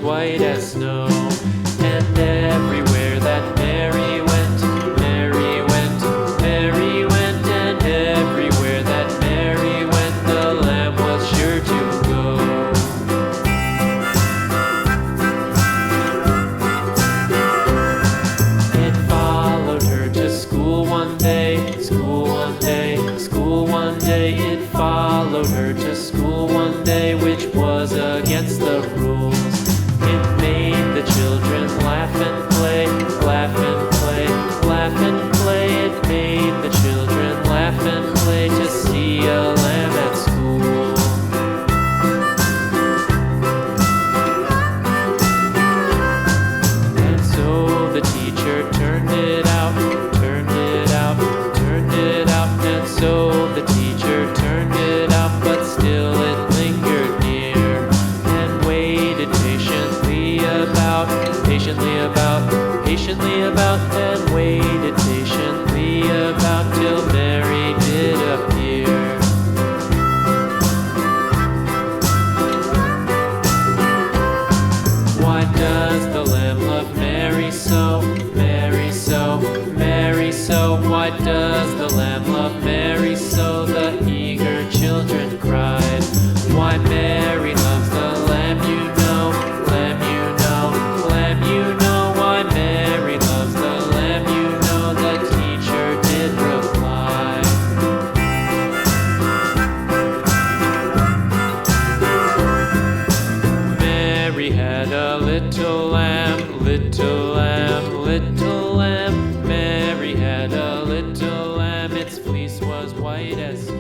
white as snow. And everywhere that Mary went, Mary went, Mary went, and everywhere that Mary went, the lamb was sure to go. It followed her to school one day, school one day, school one day. It followed her to school one day, which was against the rules. It made the children laugh and play, laugh and play, laugh and play. It made the children laugh and play to see a lamb at school. And so the teacher turned it out, turned it out, turned it out. And so the teacher turned it out, but still it lingered near and waited patiently about, patiently about, and waited patiently about till Mary did appear. Why does the lamb love Mary so, Mary so, Mary so? Why does the lamb love Mary so? The eager children cried. Why Mary loves the lamb, you know, lamb, you know, lamb, you know. Why Mary loves the lamb, you know, the teacher did reply. Mary had a little lamb, little lamb, little lamb. Mary had a little lamb, its fleece was white as snow.